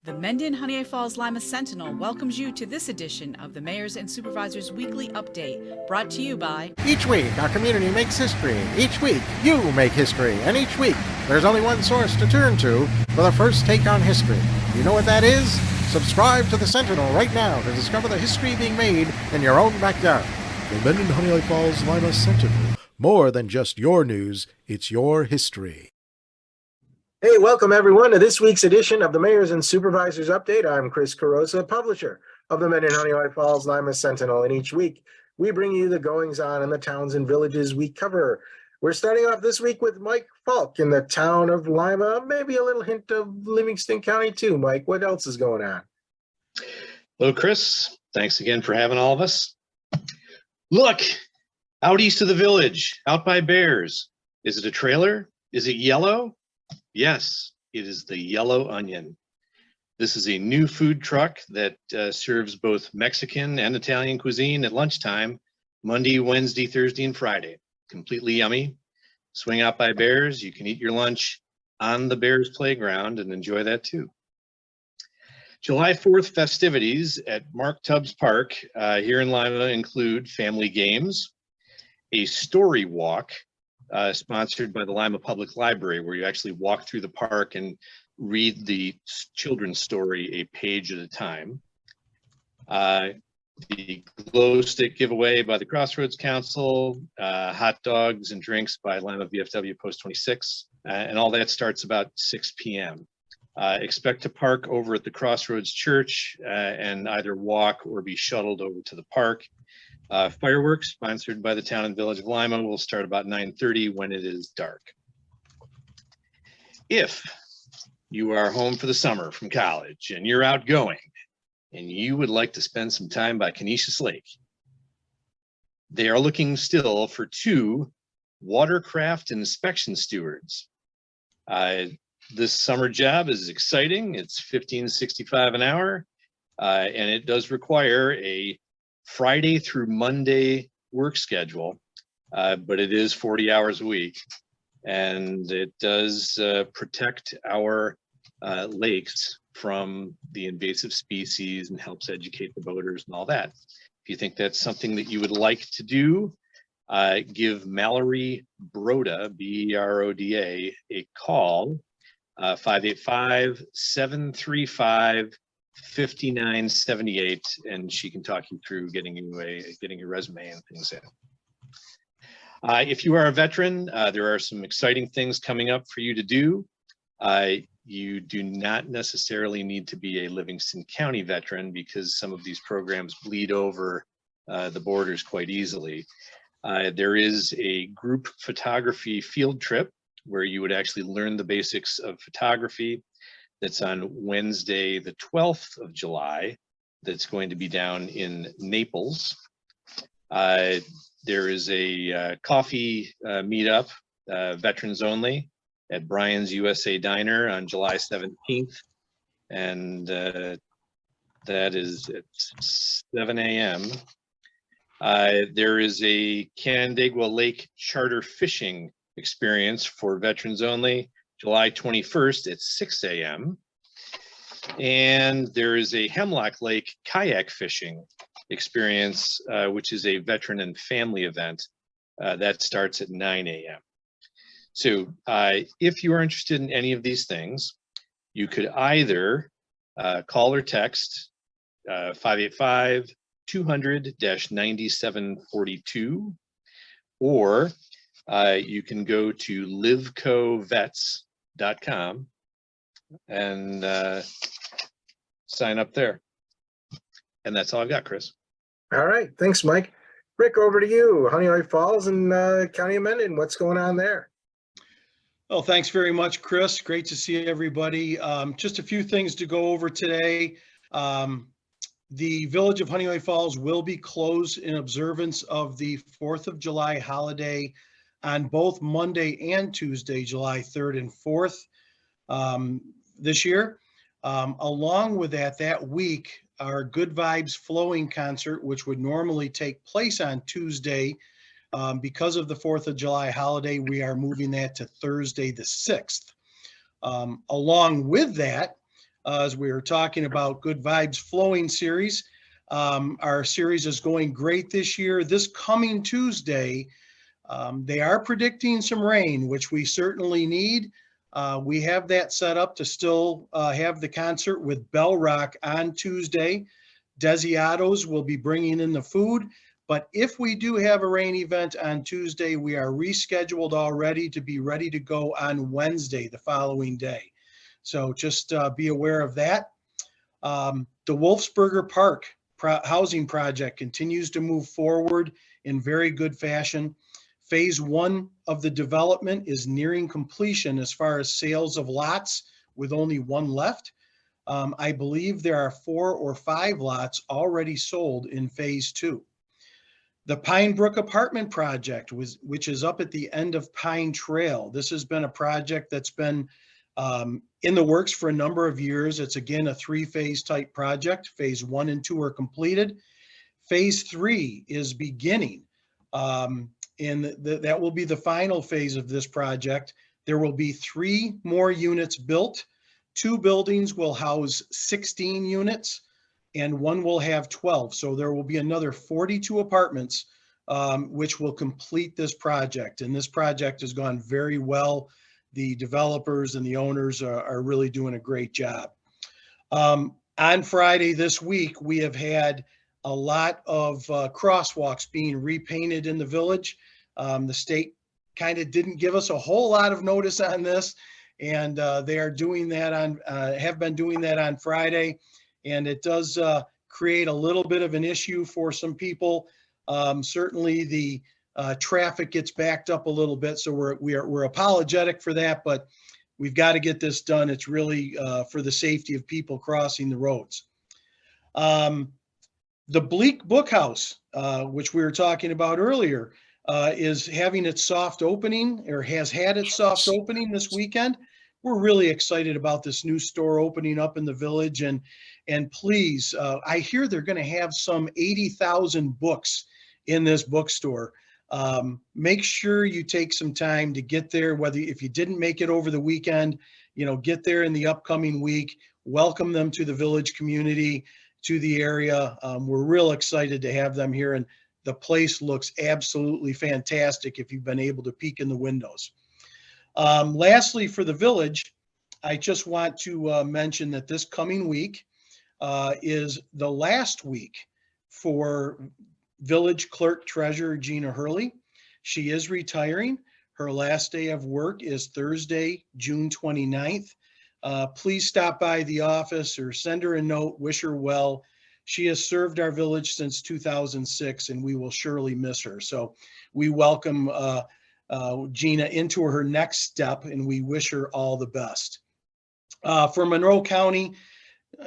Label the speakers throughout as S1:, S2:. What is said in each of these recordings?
S1: The Mendon-Honeoye Falls-Lima Sentinel welcomes you to this edition of the Mayor's and Supervisors Weekly Update, brought to you by...
S2: Each week, our community makes history. Each week, you make history. And each week, there's only one source to turn to for the first take on history. You know what that is? Subscribe to the Sentinel right now to discover the history being made in your own backyard.
S3: The Mendon-Honeoye Falls-Lima Sentinel. More than just your news, it's your history.
S2: Hey, welcome everyone to this week's edition of the Mayor's and Supervisors Update. I'm Chris Carosa, publisher of the Mendon-Honeoye Falls-Lima Sentinel, and each week we bring you the goings-on in the towns and villages we cover. We're starting off this week with Mike Falk in the town of Lima, maybe a little hint of Livingston County too. Mike, what else is going on?
S4: Hello, Chris. Thanks again for having all of us. Look, out east of the village, out by Bears. Is it a trailer? Is it yellow? Yes, it is the Yellow Onion. This is a new food truck that serves both Mexican and Italian cuisine at lunchtime, Monday, Wednesday, Thursday, and Friday. Completely yummy. Swing out by Bears. You can eat your lunch on the Bears playground and enjoy that too. July 4th festivities at Mark Tubbs Park here in Lima include family games, a story walk, sponsored by the Lima Public Library, where you actually walk through the park and read the children's story a page at a time. The glow stick giveaway by the Crossroads Council, hot dogs and drinks by Lima VFW Post 26, and all that starts about 6 p.m. Expect to park over at the Crossroads Church and either walk or be shuttled over to the park. Fireworks, sponsored by the town and village of Lima, will start about 9:30 when it is dark. If you are home for the summer from college and you're outgoing and you would like to spend some time by Canisius Lake, they are looking still for 2 watercraft inspection stewards. This summer job is exciting. It's $15.65 an hour, and it does require a Friday through Monday work schedule, but it is 40 hours a week, and it does protect our lakes from the invasive species and helps educate the boaters and all that. If you think that's something that you would like to do, give Mallory Broda, B-E-R-O-D-A, a call, 585-735-5978, and she can talk you through getting your resume and things in. If you are a veteran, there are some exciting things coming up for you to do. You do not necessarily need to be a Livingston County veteran because some of these programs bleed over the borders quite easily. There is a group photography field trip where you would actually learn the basics of photography. That's on Wednesday, the 12th of July. That's going to be down in Naples. There is a coffee meetup, veterans only, at Brian's USA Diner on July 17th. And that is at 7 a.m. There is a Canandaigua Lake charter fishing experience for veterans only, July 21st at 6 a.m. And there is a Hemlock Lake kayak fishing experience, which is a veteran and family event that starts at 9 a.m. So if you are interested in any of these things, you could either call or text 585-200-9742, or you can go to livecovets.com and sign up there. And that's all I've got, Chris.
S2: All right, thanks, Mike. Rick, over to you. Honeoye Falls and County of Mendon, what's going on there?
S5: Well, thanks very much, Chris. Great to see everybody. Just a few things to go over today. The village of Honeoye Falls will be closed in observance of the 4th of July holiday on both Monday and Tuesday, July 3rd and 4th this year. Along with that week, our Good Vibes Flowing concert, which would normally take place on Tuesday, because of the 4th of July holiday, we are moving that to Thursday the 6th. Along with that, as we were talking about Good Vibes Flowing series. Our series is going great this year. This coming Tuesday, they are predicting some rain, which we certainly need. We have that set up to still have the concert with Bell Rock on Tuesday. Desiatos will be bringing in the food. But if we do have a rain event on Tuesday, we are rescheduled already to be ready to go on Wednesday, the following day. So just be aware of that. The Wolfsburger Park housing project continues to move forward in very good fashion. Phase 1 of the development is nearing completion as far as sales of lots, with only one left. I believe there are 4 or 5 lots already sold in phase 2. The Pine Brook apartment project, which is up at the end of Pine Trail. This has been a project that's been in the works for a number of years. It's again a 3-phase type project. Phase 1 and 2 are completed. Phase 3 is beginning. And that will be the final phase of this project. There will be 3 more units built. 2 buildings will house 16 units and 1 will have 12. So there will be another 42 apartments, which will complete this project. And this project has gone very well. The developers and the owners are really doing a great job. On Friday this week, we have had a lot of crosswalks being repainted in the village. The state kind of didn't give us a whole lot of notice on this, and they are doing that have been doing that on Friday, and it does create a little bit of an issue for some people. Certainly the traffic gets backed up a little bit, so we're apologetic for that, but we've got to get this done. It's really for the safety of people crossing the roads. The Bleak Book House, which we were talking about earlier, is having its soft opening, or has had its soft opening this weekend. We're really excited about this new store opening up in the village, and please, I hear they're going to have some 80,000 books in this bookstore. Make sure you take some time to get there, whether if you didn't make it over the weekend, get there in the upcoming week. Welcome them to the village community, to the area. We're real excited to have them here, and the place looks absolutely fantastic if you've been able to peek in the windows. Lastly, for the village, I just want to mention that this coming week is the last week for Village Clerk Treasurer Gina Hurley. She is retiring. Her last day of work is Thursday, June 29th. Please stop by the office or send her a note, wish her well. She has served our village since 2006, and we will surely miss her. So we welcome Gina into her next step, and we wish her all the best. For Monroe County,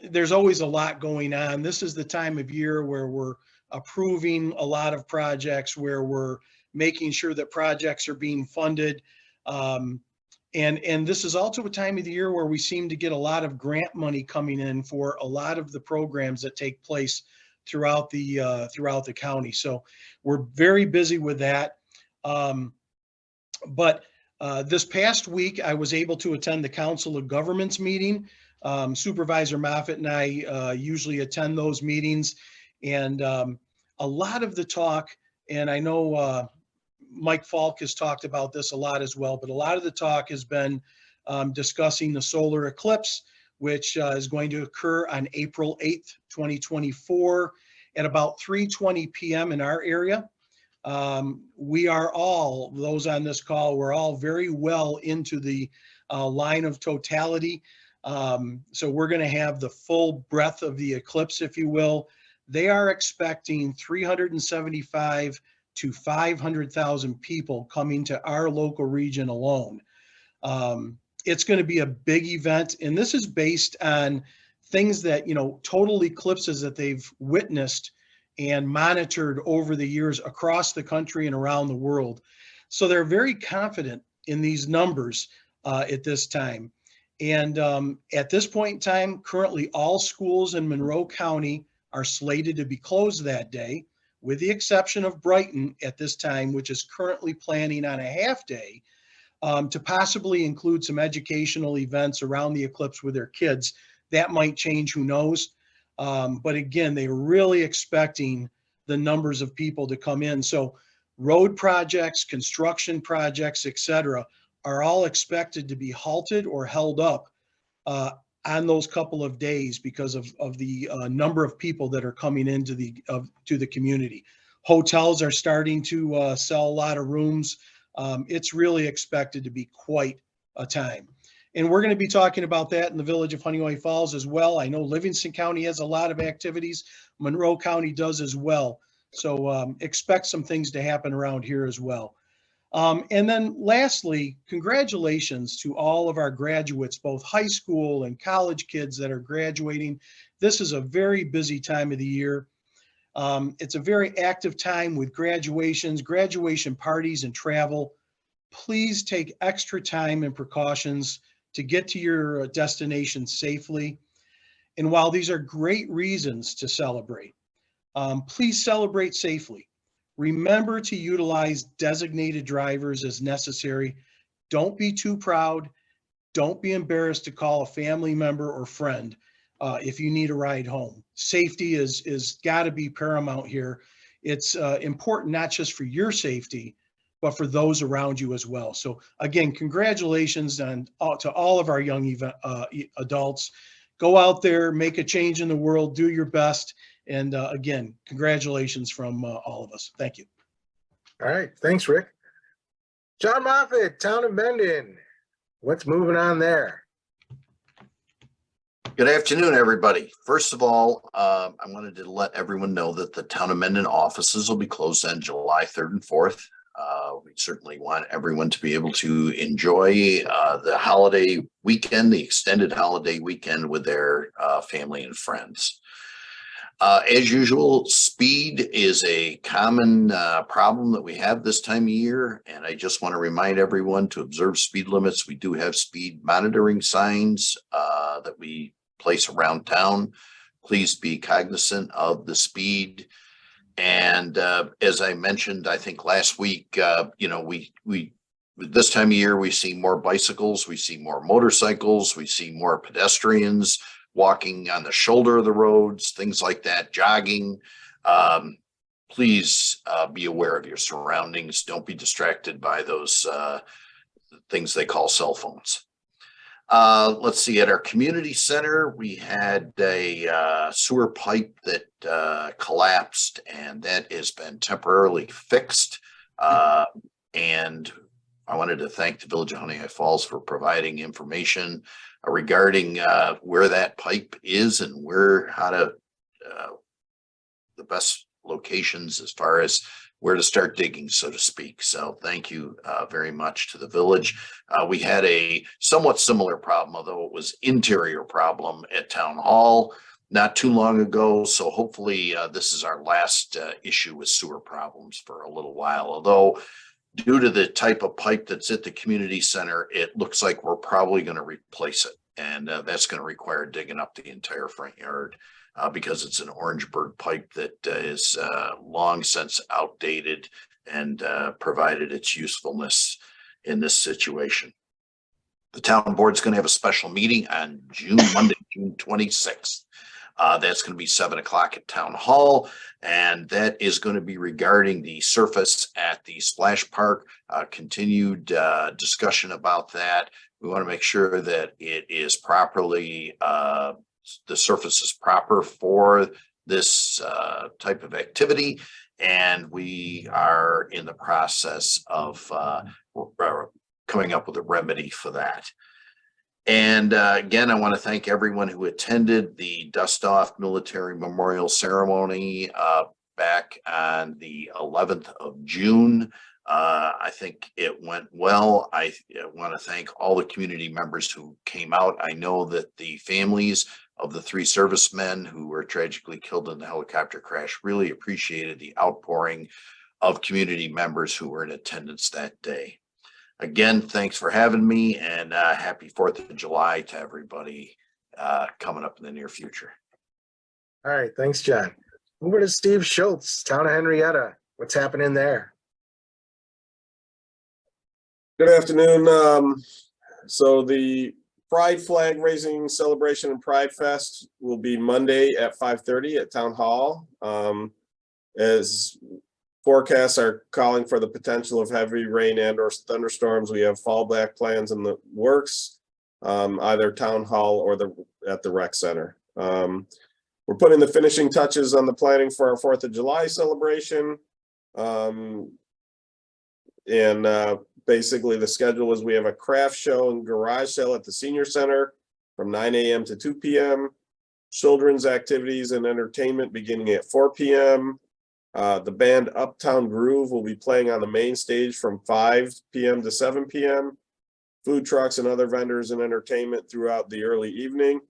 S5: there's always a lot going on. This is the time of year where we're approving a lot of projects, where we're making sure that projects are being funded. And this is also a time of the year where we seem to get a lot of grant money coming in for a lot of the programs that take place throughout the county. So we're very busy with that. But this past week, I was able to attend the Council of Governments meeting. Supervisor Moffitt and I usually attend those meetings, and a lot of the talk, and I know Mike Falk has talked about this a lot as well, but a lot of the talk has been discussing the solar eclipse, which is going to occur on April 8th, 2024 at about 3:20 p.m. in our area. We are all, those on this call, we're all very well into the line of totality. So we're going to have the full breadth of the eclipse, if you will. They are expecting 375 to 500,000 people coming to our local region alone. It's going to be a big event, and this is based on things that, total eclipses that they've witnessed and monitored over the years across the country and around the world. So they're very confident in these numbers at this time. And at this point in time, currently all schools in Monroe County are slated to be closed that day, with the exception of Brighton at this time, which is currently planning on a half day to possibly include some educational events around the eclipse with their kids. That might change, who knows? But again, they're really expecting the numbers of people to come in. So road projects, construction projects, et cetera, are all expected to be halted or held up on those couple of days because of the number of people that are coming into to the community. Hotels are starting to sell a lot of rooms. It's really expected to be quite a time. And we're going to be talking about that in the village of Honeoye Falls as well. I know Livingston County has a lot of activities. Monroe County does as well. So expect some things to happen around here as well. And then lastly, congratulations to all of our graduates, both high school and college kids that are graduating. This is a very busy time of the year. It's a very active time with graduations, graduation parties, and travel. Please take extra time and precautions to get to your destination safely. And while these are great reasons to celebrate, please celebrate safely. Remember to utilize designated drivers as necessary. Don't be too proud. Don't be embarrassed to call a family member or friend if you need a ride home. Safety is got to be paramount here. It's important not just for your safety, but for those around you as well. So again, congratulations to all of our young adults. Go out there, make a change in the world, do your best. And again, congratulations from all of us. Thank you.
S2: All right. Thanks, Rick. John Moffett, Town of Mendon. What's moving on there?
S6: Good afternoon, everybody. First of all, I wanted to let everyone know that the Town of Mendon offices will be closed on July 3rd and 4th. We certainly want everyone to be able to enjoy the holiday weekend, the extended holiday weekend with their family and friends. As usual, speed is a common problem that we have this time of year, and I just want to remind everyone to observe speed limits. We do have speed monitoring signs that we place around town. Please be cognizant of the speed. And as I mentioned, I think last week, we this time of year, we see more bicycles, we see more motorcycles, we see more pedestrians walking on the shoulder of the roads, things like that, jogging. Please be aware of your surroundings. Don't be distracted by those things they call cell phones. Let's see, at our community center, we had a sewer pipe that collapsed, and that has been temporarily fixed. And I wanted to thank the Village of Honeoye Falls for providing information regarding where that pipe is and how to the best locations as far as where to start digging, so to speak. So thank you very much to the village. We had a somewhat similar problem, although it was interior problem at Town Hall not too long ago. So hopefully this is our last issue with sewer problems for a little while. Although due to the type of pipe that's at the community center, it looks like we're probably going to replace it. And that's going to require digging up the entire front yard. Because it's an Orangeburg pipe that is long since outdated and provided its usefulness in this situation. The town board is going to have a special meeting on Monday, June 26th. That's going to be 7 o'clock at Town Hall, and that is going to be regarding the surface at the splash park. Continued discussion about that. We want to make sure that it is properly the surface is proper for this type of activity, and we are in the process of coming up with a remedy for that. And again, I want to thank everyone who attended the Dust Off Military Memorial Ceremony back on the 11th of June. I think it went well. I want to thank all the community members who came out. I know that the families of the 3 servicemen who were tragically killed in the helicopter crash really appreciated the outpouring of community members who were in attendance that day. Again, thanks for having me, and happy 4th of July to everybody coming up in the near future.
S2: All right. Thanks, John. Over to Steve Schultz, Town of Henrietta. What's happening there?
S7: Good afternoon. So the Pride flag raising celebration and Pride Fest will be Monday at 5:30 at Town Hall. As forecasts are calling for the potential of heavy rain and or thunderstorms, we have fallback plans in the works, either Town Hall or at the rec center. We're putting the finishing touches on the planning for our 4th of July celebration. Basically the schedule is we have a craft show and garage sale at the senior center from 9 a.m. to 2 p.m. Children's activities and entertainment beginning at 4 p.m. The band Uptown Groove will be playing on the main stage from 5 p.m. to 7 p.m. Food trucks and other vendors and entertainment throughout the early evening.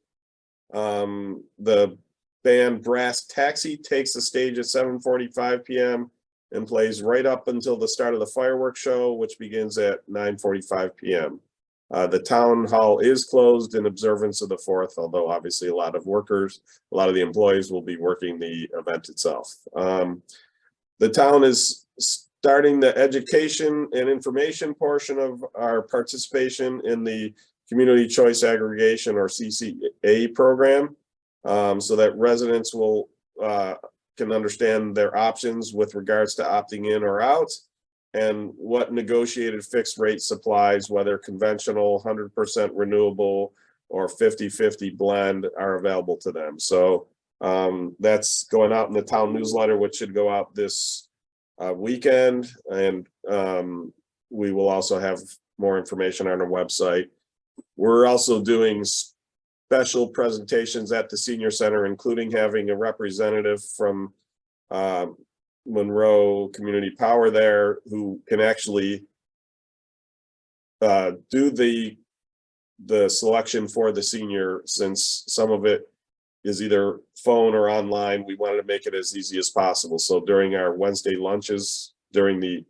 S7: The band Brass Taxi takes the stage at 7:45 p.m. and plays right up until the start of the fireworks show, which begins at 9:45 p.m. The town hall is closed in observance of the 4th, although obviously a lot of the employees will be working the event itself. The town is starting the education and information portion of our participation in the Community Choice Aggregation or CCA program, so that residents will can understand their options with regards to opting in or out, and what negotiated fixed rate supplies, whether conventional, 100% renewable, or 50-50 blend, are available to them. So that's going out in the town newsletter, which should go out this weekend, and we will also have more information on our website. We're also doing special presentations at the senior center, including having a representative from Monroe Community Power there who can actually do the selection for the senior, since some of it is either phone or online. We wanted to make it as easy as possible. So during our Wednesday lunches, during the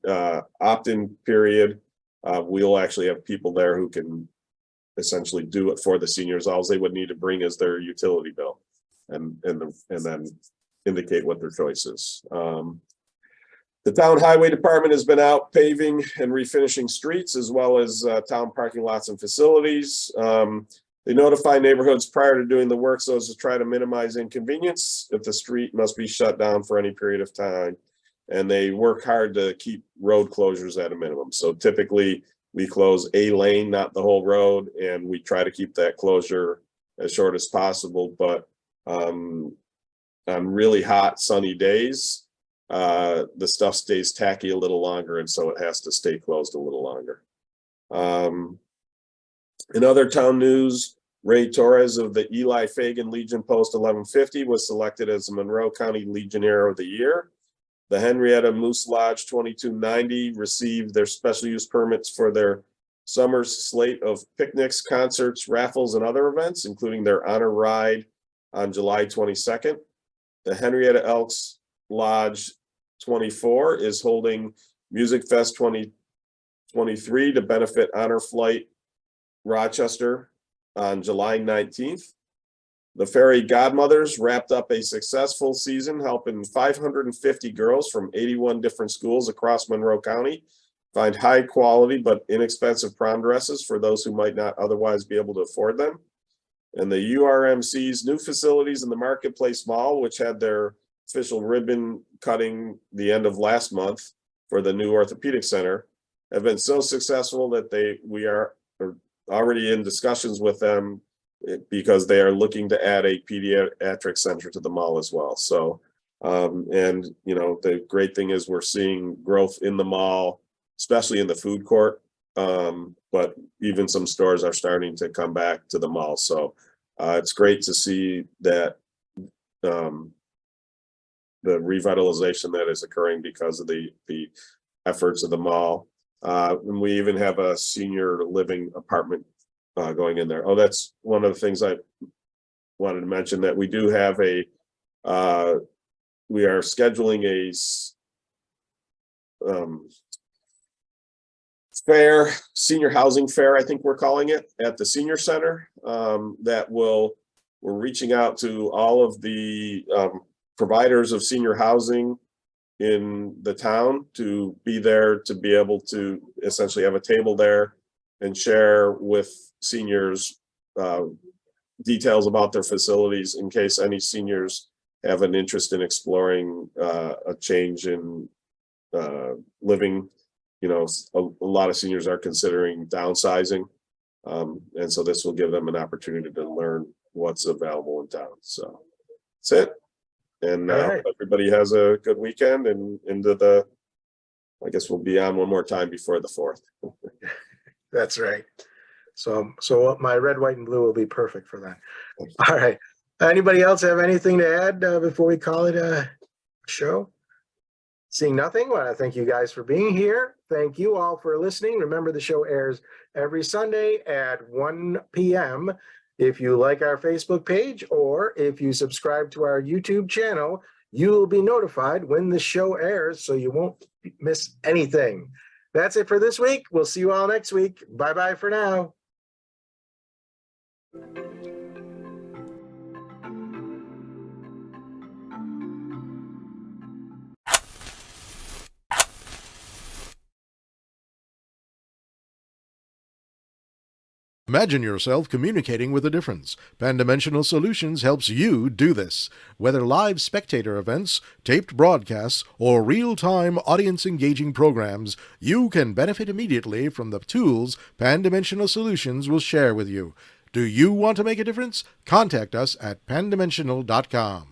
S7: opt-in period, we'll actually have people there who can essentially do it for the seniors. All they would need to bring is their utility bill and then indicate what their choice is. The town highway department has been out paving and refinishing streets, as well as town parking lots and facilities. They notify neighborhoods prior to doing the work so as to try to minimize inconvenience if the street must be shut down for any period of time. And they work hard to keep road closures at a minimum. So typically we close a lane, not the whole road, and we try to keep that closure as short as possible. But on really hot, sunny days, the stuff stays tacky a little longer, and so it has to stay closed a little longer. In other town news, Ray Torres of the Eli Fagan Legion Post 1150 was selected as the Monroe County Legionnaire of the Year. The Henrietta Moose Lodge 2290 received their special use permits for their summer's slate of picnics, concerts, raffles, and other events, including their honor ride on July 22nd. The Henrietta Elks Lodge 24 is holding Music Fest 2023 to benefit Honor Flight Rochester on July 19th. The Fairy Godmothers wrapped up a successful season, helping 550 girls from 81 different schools across Monroe County find high quality but inexpensive prom dresses for those who might not otherwise be able to afford them. And the URMC's new facilities in the Marketplace Mall, which had their official ribbon cutting the end of last month for the new orthopedic center, have been so successful that we are already in discussions with them, because they are looking to add a pediatric center to the mall as well. So, and you know, the great thing is we're seeing growth in the mall, especially in the food court. But even some stores are starting to come back to the mall. So it's great to see that the revitalization that is occurring because of the efforts of the mall. And we even have a senior living apartment going in there. Oh, that's one of the things I wanted to mention, that we do have we are scheduling a fair, senior housing fair, I think we're calling it, at the senior center. We're reaching out to all of the providers of senior housing in the town to be there, to be able to essentially have a table there and share with seniors details about their facilities in case any seniors have an interest in exploring a change in living. You know, a lot of seniors are considering downsizing. And so this will give them an opportunity to learn what's available in town. So that's it. And
S2: All right.
S7: everybody has a good weekend and I guess we'll be on one more time before the 4th.
S2: That's right. So my red, white, and blue will be perfect for that. All right. Anybody else have anything to add before we call it a show? Seeing nothing, well, I thank you guys for being here. Thank you all for listening. Remember, the show airs every Sunday at 1 p.m. If you like our Facebook page or if you subscribe to our YouTube channel, you will be notified when the show airs so you won't miss anything. That's it for this week. We'll see you all next week. Bye-bye for now.
S3: Imagine yourself communicating with a difference. Pan-Dimensional Solutions helps you do this. Whether live spectator events, taped broadcasts, or real-time audience-engaging programs, you can benefit immediately from the tools Pan-Dimensional Solutions will share with you. Do you want to make a difference? Contact us at pandimensional.com.